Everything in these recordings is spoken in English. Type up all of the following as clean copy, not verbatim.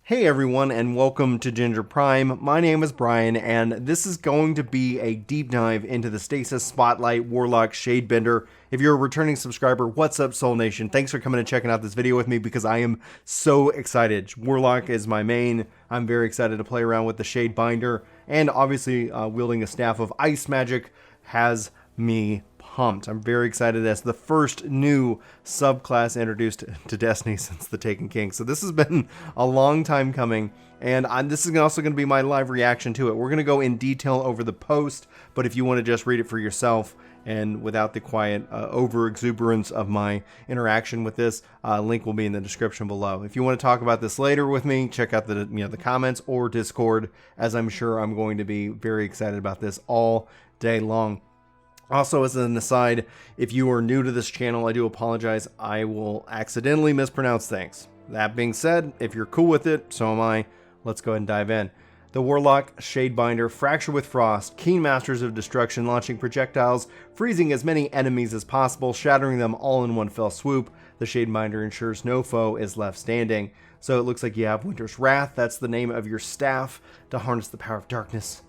Hey everyone, and welcome to Ginger Prime. My name is Brian, and this is going to be a deep dive into the Stasis Spotlight Warlock Shadebinder. If you're a returning subscriber, what's up, Soul Nation? Thanks for coming and checking out this video with me because I am so excited. Warlock is my main. I'm very excited to play around with the Shadebinder, and obviously wielding a staff of ice magic has me pumped. I'm very excited as the first new subclass introduced to Destiny since the Taken King. So this has been a long time coming, and this is also going to be my live reaction to it. We're going to go in detail over the post, but if you want to just read it for yourself and without the quiet over exuberance of my interaction with this, link will be in the description below. If you want to talk about this later with me, check out the comments or Discord, as I'm sure I'm going to be very excited about this all day long. Also, as an aside, if you are new to this channel, I do apologize. I will accidentally mispronounce things. That being said, if you're cool with it, so am I. Let's go ahead and dive in. The Warlock Shadebinder, Fracture with Frost, keen masters of destruction, launching projectiles, freezing as many enemies as possible, shattering them all in one fell swoop. The Shadebinder ensures no foe is left standing. So it looks like you have Winter's Wrath. That's the name of your staff to harness the power of darkness.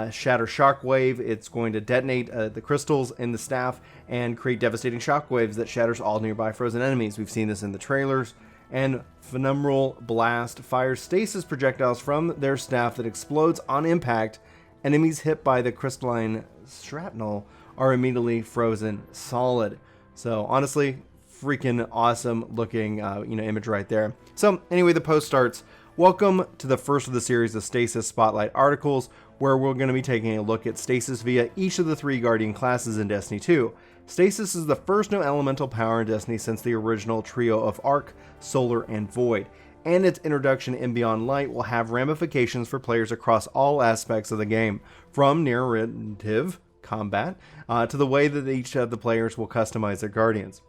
Shatter Shockwave, it's going to detonate the crystals in the staff and create devastating shockwaves that shatters all nearby frozen enemies. We've seen this in the trailers. And Phenomenal Blast fires stasis projectiles from their staff that explodes on impact. Enemies hit by the crystalline shrapnel are immediately frozen solid. So honestly, freaking awesome looking image right there. So anyway, the post starts. Welcome to the first of the series of Stasis Spotlight articles, where we're going to be taking a look at Stasis via each of the 3 Guardian classes in Destiny 2. Stasis is the first no elemental power in Destiny since the original trio of Arc, Solar, and Void, and its introduction in Beyond Light will have ramifications for players across all aspects of the game, from narrative combat to the way that each of the players will customize their Guardians.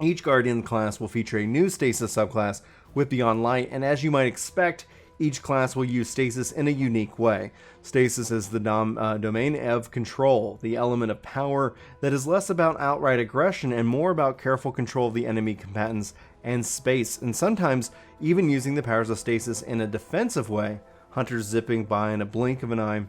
Each Guardian class will feature a new Stasis subclass with Beyond Light, and as you might expect, each class will use Stasis in a unique way. Stasis is the domain of control, the element of power that is less about outright aggression and more about careful control of the enemy combatants and space, and sometimes even using the powers of Stasis in a defensive way, hunters zipping by in a blink of an eye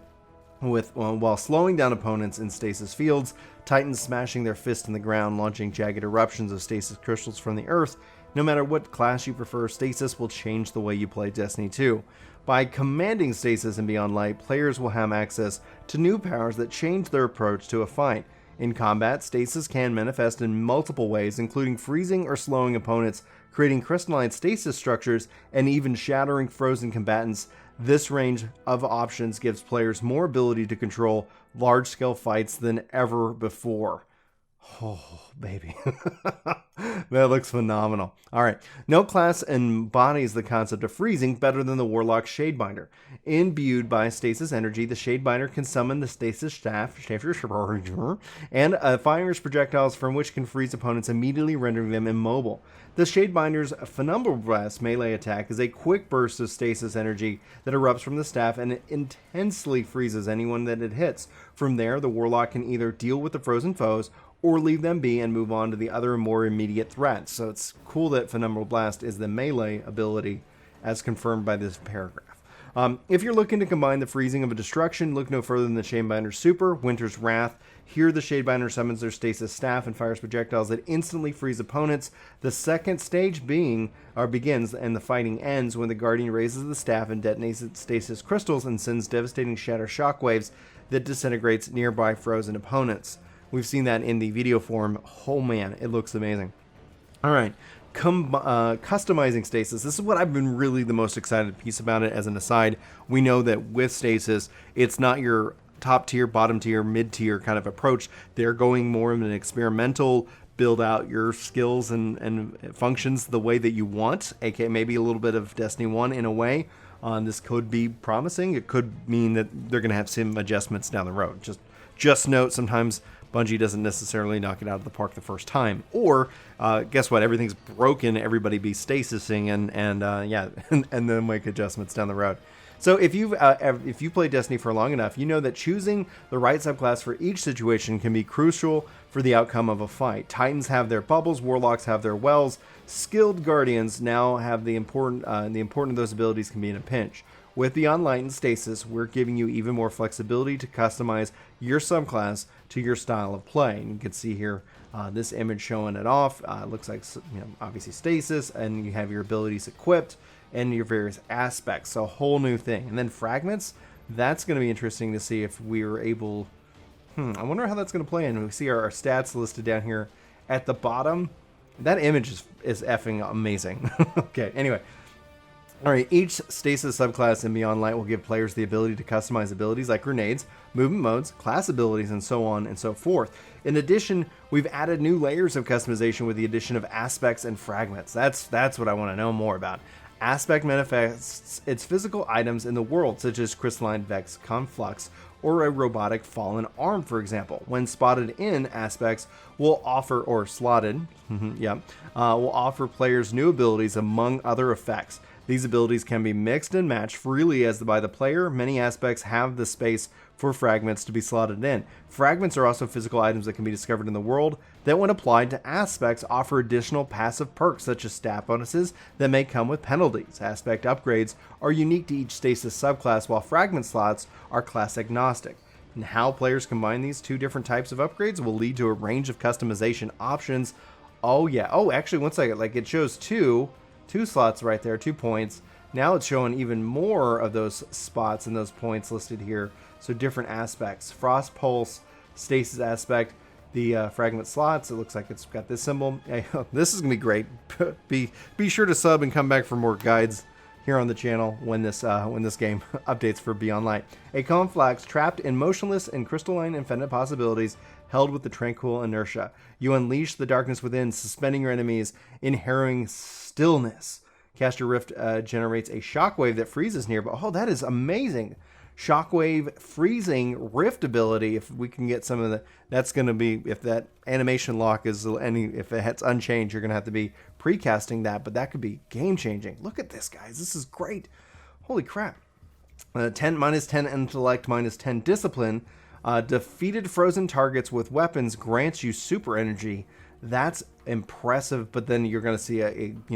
while slowing down opponents in stasis fields, titans smashing their fist in the ground, launching jagged eruptions of stasis crystals from the earth. No matter what class you prefer, Stasis will change the way you play Destiny 2. By commanding Stasis in Beyond Light, players will have access to new powers that change their approach to a fight. In combat, Stasis can manifest in multiple ways, including freezing or slowing opponents, creating crystalline stasis structures, and even shattering frozen combatants. This range of options gives players more ability to control large-scale fights than ever before. Oh, baby. That looks phenomenal. Alright, no class embodies the concept of freezing better than the Warlock Shadebinder. Imbued by stasis energy, the Shadebinder can summon the stasis staff and fires projectiles from which can freeze opponents, immediately rendering them immobile. The Shadebinder's Phenomenal Blast melee attack is a quick burst of stasis energy that erupts from the staff and it intensely freezes anyone that it hits. From there, the Warlock can either deal with the frozen foes or leave them be and move on to the other more immediate threats. So it's cool that Phenomenal Blast is the melee ability as confirmed by this paragraph. If you're looking to combine the freezing of a destruction, look no further than the Shadebinder Super, Winter's Wrath. Here the Shadebinder summons their stasis staff and fires projectiles that instantly freeze opponents. The second stage begins and the fighting ends when the Guardian raises the staff and detonates its stasis crystals and sends devastating shatter shockwaves that disintegrates nearby frozen opponents. We've seen that in the video form. Oh man, it looks amazing. Alright, customizing Stasis. This is what I've been really the most excited piece about it. As an aside, we know that with Stasis, it's not your top tier, bottom tier, mid tier kind of approach. They're going more of an experimental, build out your skills and functions the way that you want, aka maybe a little bit of Destiny 1 in a way. This could be promising. It could mean that they're going to have some adjustments down the road. Just note, sometimes Bungie doesn't necessarily knock it out of the park the first time. Or, guess what? Everything's broken. Everybody be stasising and then make adjustments down the road. So if you've played Destiny for long enough, you know that choosing the right subclass for each situation can be crucial for the outcome of a fight. Titans have their bubbles, warlocks have their wells. Skilled guardians now have the important of those abilities can be in a pinch. With Beyond Light and Stasis, we're giving you even more flexibility to customize your subclass to your style of play. And you can see here this image showing it off. It looks like, obviously Stasis, and you have your abilities equipped and your various aspects. So a whole new thing. And then fragments, that's going to be interesting to see if we're able... I wonder how that's going to play in. We see our stats listed down here at the bottom. That image is effing amazing. Okay, anyway. All right, each Stasis subclass in Beyond Light will give players the ability to customize abilities like grenades, movement modes, class abilities, and so on and so forth. In addition, we've added new layers of customization with the addition of aspects and fragments. That's what I want to know more about. Aspect manifests its physical items in the world, such as crystalline Vex Conflux, or a robotic fallen arm, for example. When spotted in, aspects will offer, or slotted, will offer players new abilities among other effects. These abilities can be mixed and matched freely by the player. Many aspects have the space for fragments to be slotted in. Fragments are also physical items that can be discovered in the world that, when applied to aspects, offer additional passive perks such as stat bonuses that may come with penalties. Aspect upgrades are unique to each Stasis subclass, while fragment slots are class agnostic. And how players combine these two different types of upgrades will lead to a range of customization options. Oh yeah. Oh, actually, one second. Like, it shows two slots right there, 2 points. Now it's showing even more of those spots and those points listed here. So different aspects. Frost Pulse, Stasis aspect, the fragment slots. It looks like it's got this symbol. This is going to be great. Be sure to sub and come back for more guides here on the channel when this game updates for Beyond Light. A Conflux trapped in motionless and crystalline infinite possibilities, held with the tranquil inertia. You unleash the darkness within, suspending your enemies in harrowing stillness. Caster Rift generates a shockwave that freezes nearby. Oh, that is amazing. Shockwave freezing rift ability. If we can get some of that's going to be, if that animation lock is if it's unchanged, you're going to have to be precasting that, but that could be game changing. Look at this, guys. This is great. Holy crap. 10 minus 10 intellect, minus 10 discipline. Defeated frozen targets with weapons grants you super energy. That's impressive, but then you're going to see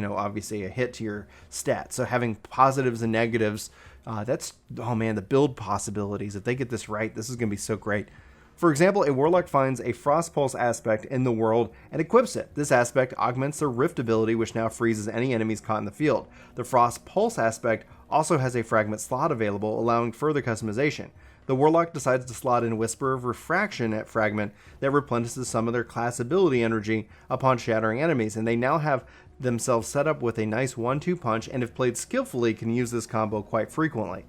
obviously a hit to your stats. So having positives and negatives, the build possibilities. If they get this right, this is going to be so great. For example, a Warlock finds a Frost Pulse aspect in the world and equips it. This aspect augments their Rift ability, which now freezes any enemies caught in the field. The Frost Pulse aspect also has a fragment slot available, allowing further customization. The Warlock decides to slot in Whisper of Refraction at fragment that replenishes some of their class ability energy upon shattering enemies, and they now have themselves set up with a nice 1-2 punch, and if played skillfully, can use this combo quite frequently.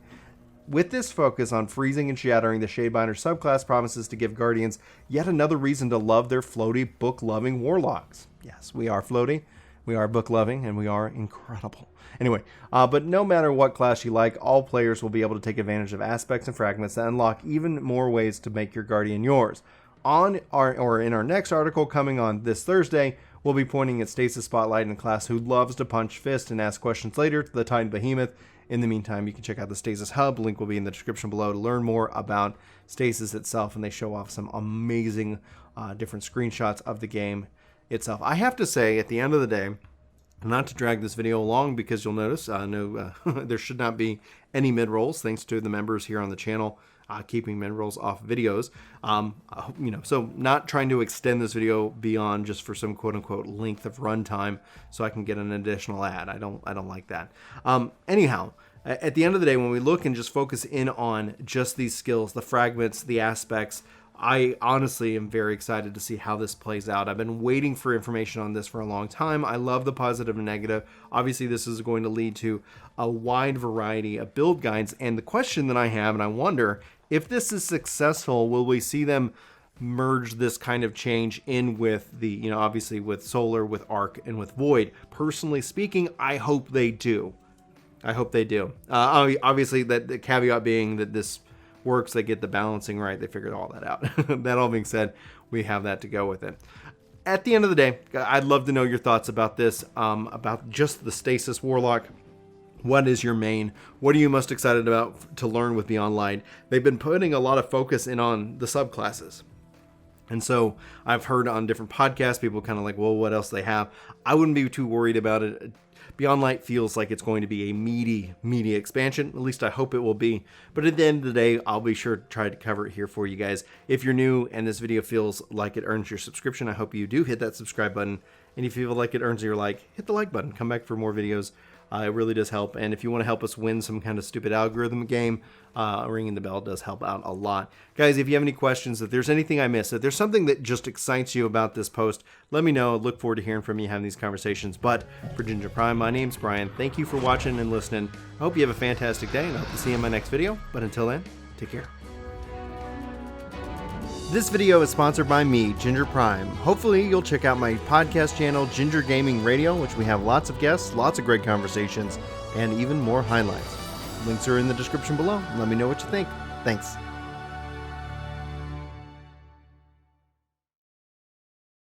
With this focus on freezing and shattering, the Shadebinder subclass promises to give Guardians yet another reason to love their floaty, book-loving Warlocks. Yes, we are floaty, we are book-loving, and we are incredible. Anyway, but no matter what class you like, all players will be able to take advantage of aspects and fragments that unlock even more ways to make your Guardian yours. In our next article coming on this Thursday, we'll be pointing at Stasis Spotlight in a class who loves to punch fist and ask questions later to the Titan Behemoth. In the meantime, you can check out the Stasis Hub. Link will be in the description below to learn more about Stasis itself, and they show off some amazing different screenshots of the game itself. I have to say, at the end of the day, not to drag this video along, because you'll notice there should not be any mid-rolls, thanks to the members here on the channel keeping mid-rolls off videos. So not trying to extend this video beyond just for some quote-unquote length of runtime so I can get an additional ad. I don't like that. Anyhow, at the end of the day, when we look and just focus in on just these skills, the fragments, the aspects, I honestly am very excited to see how this plays out. I've been waiting for information on this for a long time. I love the positive and negative. Obviously, this is going to lead to a wide variety of build guides. And the question that I have, and I wonder, if this is successful, will we see them merge this kind of change in with the, obviously with Solar, with Arc, and with Void? Personally speaking, I hope they do. I hope they do. Obviously, that the caveat being that this works, they get the balancing right, they figured all that out. That all being said, we have that to go with it. At the end of the day, I'd love to know your thoughts about this, about just the Stasis Warlock. What is your main? What are you most excited about to learn with Beyond Light? They've been putting a lot of focus in on the subclasses. And so I've heard on different podcasts, people kind of like, well, what else they have? I wouldn't be too worried about it. Beyond Light feels like it's going to be a meaty expansion. At least I hope it will be. But at the end of the day, I'll be sure to try to cover it here for you guys. If you're new and this video feels like it earns your subscription, I hope you do hit that subscribe button. And if you feel like it earns your like, hit the like button. Come back for more videos. It really does help. And if you want to help us win some kind of stupid algorithm game, ringing the bell does help out a lot. Guys, if you have any questions, if there's anything I missed, if there's something that just excites you about this post, let me know. I look forward to hearing from you, having these conversations. But for Ginger Prime, my name's Brian. Thank you for watching and listening. I hope you have a fantastic day, and I hope to see you in my next video. But until then, take care. This video is sponsored by me, Ginger Prime. Hopefully you'll check out my podcast channel, Ginger Gaming Radio, which we have lots of guests, lots of great conversations, and even more highlights. Links are in the description below. Let me know what you think. Thanks.